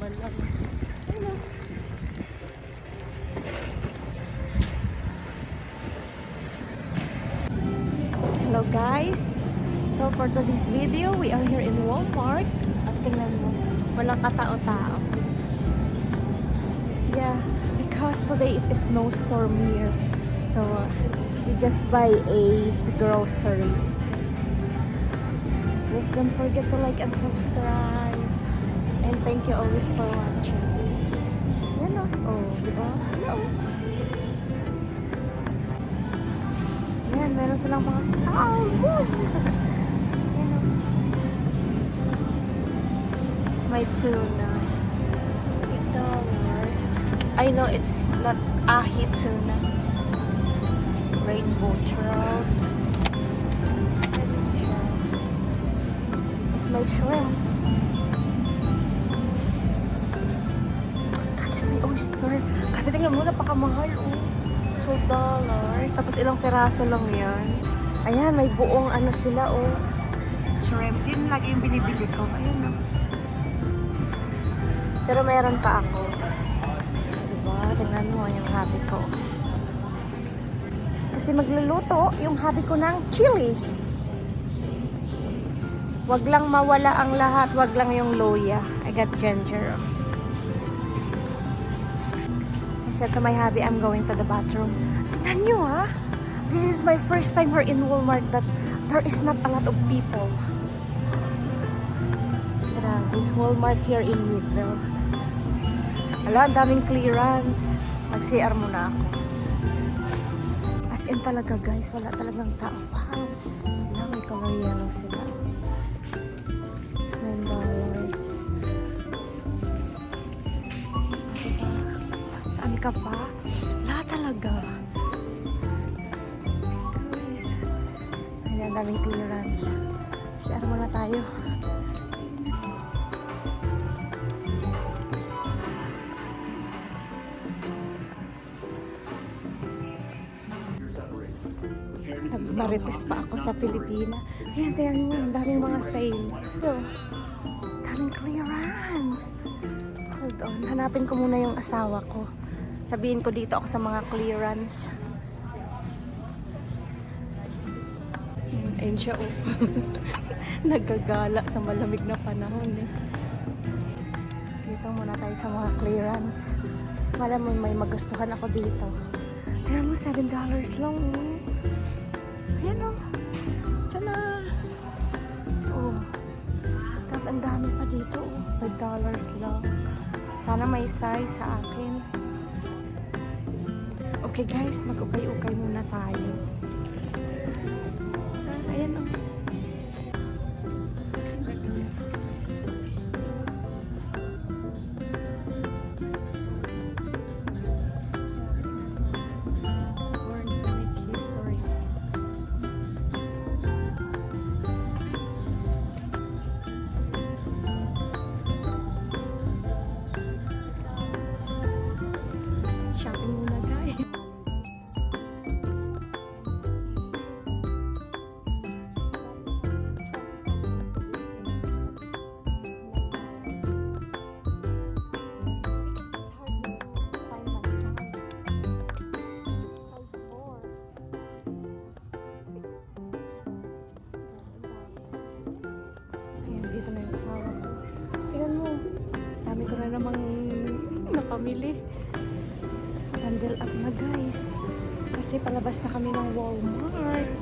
na lang. Ano? Hello guys! So for today's video, we are here in Walmart. At tingnan mo, walang katao-tao. Yeah, because today is a snowstorm here. So we just buy a grocery. Please don't forget to like and subscribe. And thank you always for watching. Yan o. Oh, diba? Hello. Yan, meron silang mga salmon. Yan o. May tuna. $8. I know it's not ahi tuna. Rainbow trout. It's my shrimp. Guys, may oyster. Kasi tingnan mo, napakamahal oh. $2. Tapos ilang peraso lang yan. Ayan, may buong ano sila oh. Shrimp. Yun lagi yung binibili ko. Ayan oh. Pero meron pa ako. Diba? Tingnan mo yung hobby ko. Kasi magluluto yung hobby ko ng chili. Wag lang mawala ang lahat. Wag lang yung luya. I got ginger. I said to my hubby, I'm going to the bathroom. Tingnan nyo ha. This is my first time here in Walmart that there is not a lot of people. Grabe. Walmart here in Midville. Wala, ang daming clearance. Mag-CR muna ako. As in talaga guys, wala talagang tao. Wow. Wala, may color yellow sila. $9. Saan ka pa? Wala talaga. Guys. Ayan, daming clearance. CR muna tayo. Nagmarites pa ako sa Pilipina. Ayan, tingnan mo, ang daming mga sale. Ito, daming clearance. Hold on, hanapin ko muna yung asawa ko. Sabihin ko dito ako sa mga clearance. Ayun siya, oh. Nagagala sa malamig na panahon, eh. Dito muna tayo sa mga clearance. Wala mo, may magustuhan ako dito. Tingnan mo, $7 lang, oh. Ayan o. Diyan na. Oh. Tapos ang dami pa dito oh. $5 lang. Sana may size sa akin. Okay guys, mag-ukay-ukay muna tayo. Ayan o. Dami ko na namang napamili. Bundle up na guys. Kasi palabas na kami ng Walmart.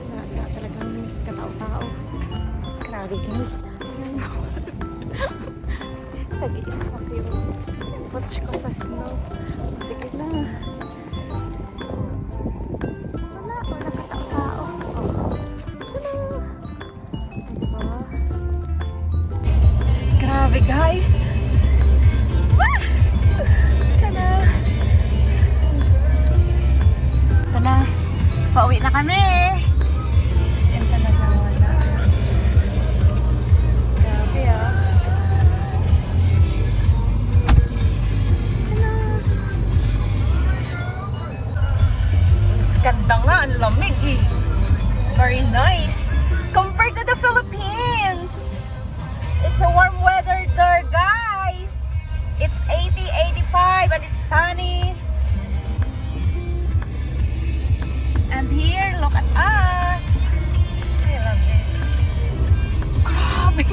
Wala talagang katao-tao. Grabe guys. Nag-i-stop yung watch ko sa snow. Sige na. Wala katao-tao. Grabe guys. Diyan na. Ito na. Pauwi na kami. Kasi ang talaga wala. Grabe ah. Diyan na. 80, 85, and it's sunny. And here, look at us. I love this. Grabe.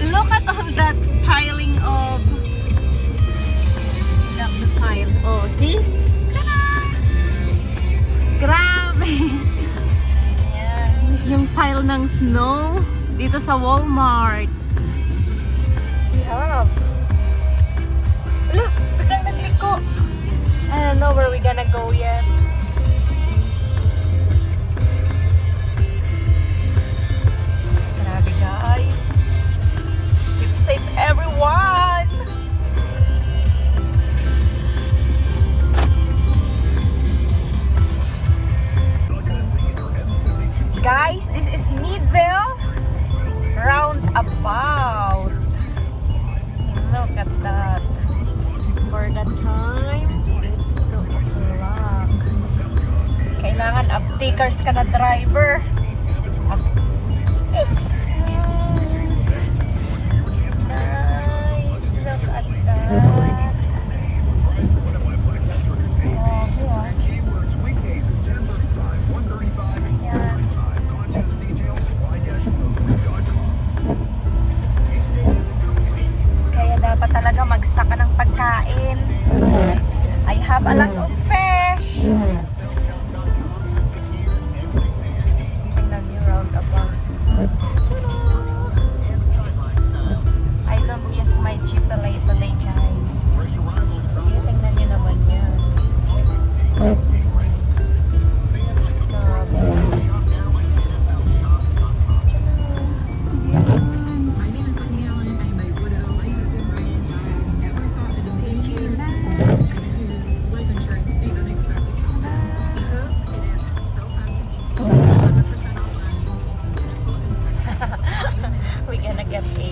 Look at all that piling of the pile. Oh, see? Tada! Grabe. Yan. Yung pile ng snow dito sa Walmart. We have. Wala, biglang nagliko. I don't know where we're gonna go yet. Grabe guys. Keep safe everyone. Guys, this is Meadville roundabout. Look at that. For the time, it's 2 o'clock. Kailangan uptakers ka na driver. Nice. Nice. Look at that. Dapat talaga mag-stock ka ng pagkain. I have a lot of fish. Tingnan niyo roundabout. I don't use my Chipotle today, guys. Sige, tingnan niyo naman yan. We're gonna get a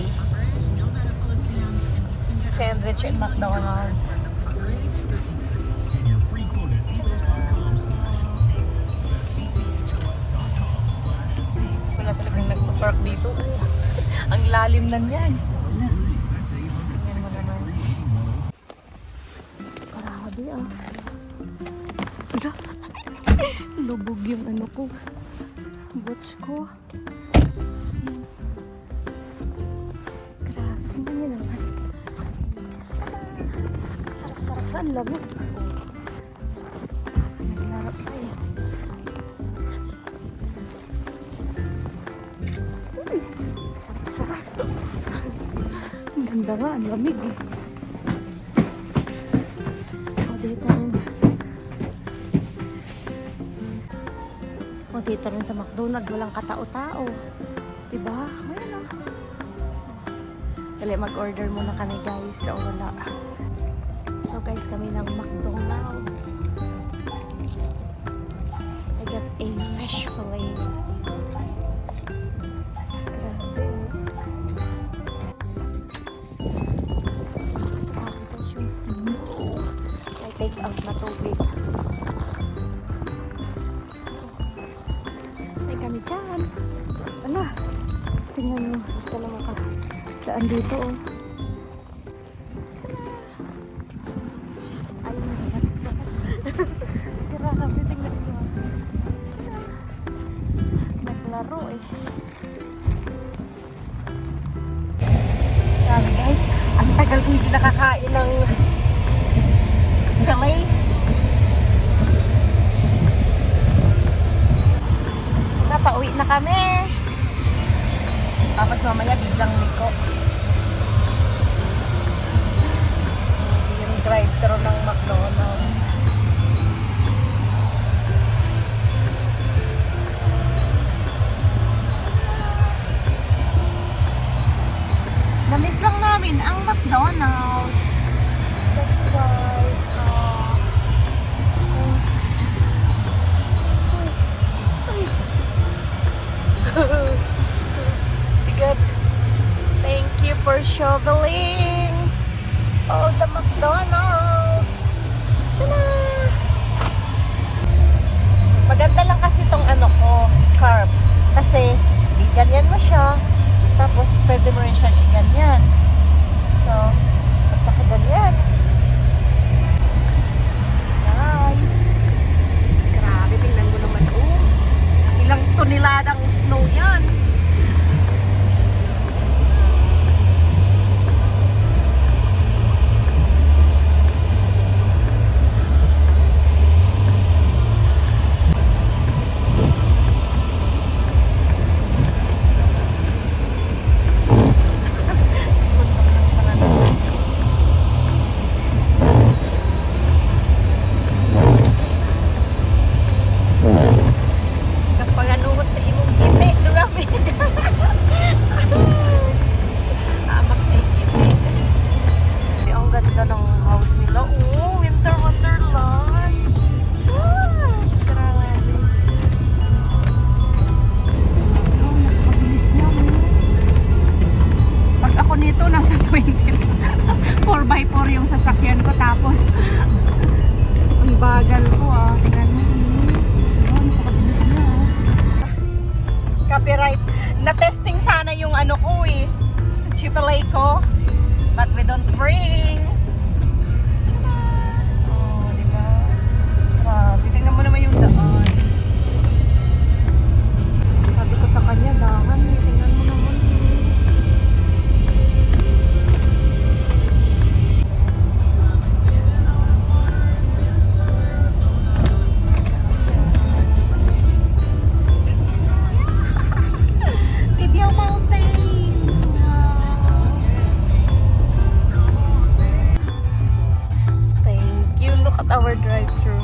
sandwich at McDonald's. Wala talagang nagpa-park dito. Ang lalim na niyan. Tingnan mo naman. Grabe ah. Wala. Lubog yung ano ko. Boots ko. Sarap-sarap na, ang lamig. Naglaro pa eh. Sarap-sarap. Ang ganda nga, ang lamig eh. O, dito rin. O, dito rin sa McDonald's, walang katao-tao. Diba? Ayan o. Dali, mag-order muna kami guys. So, wala. So guys, kami ng McDonald's. I got a fish fillet. Grabe. Tapos yung snow. May take out na tubig. May kami dyan. Ala, tingnan nyo. Basta lang makadaan dito oh. Grabe, tingnan nyo. Naglaro eh. Grabe guys, ang tagal kong hindi nakakain ng fillet. Napauwi na kami. Tapos mamaya biglang liko. Yung drive-thru ng McDonald's. Namiss lang namin ang McDonald's. That's why. Good. Thank you for shoveling all the McDonald's. Tana! Maganda lang kasi itong ano ko, scarf. Kasi, iganyan mo siya. Tapos, pwede mo rin siyang iganyan. So, Takidan yan. Guys. Grabe, tingnan mo naman. Oh, ilang toneladang snow yan. Kapanganuhot sa imong giti. Dugami. Amak na giti. Ang ganda ng house nila. Oh, Winter Wonderland. Ah, grabe. Oh, nakakabilis niya. Pag ako nito, nasa 20 lang. 4x4 yung sasakyan ko. Tapos, ang bagal ko ah. Tingnan mo. Oh, nakakabilis niya ah. Copyright. Na-testing sana yung ano ko eh. Chipotle ko. But we don't bring. Oh, di ba? Grabe. Tingnan mo naman yung daan. Sabi ko sa kanya, dahan eh. Tingnan mo naman. Tibiao Mountain. Wow. Thank you. Look at our drive-thru.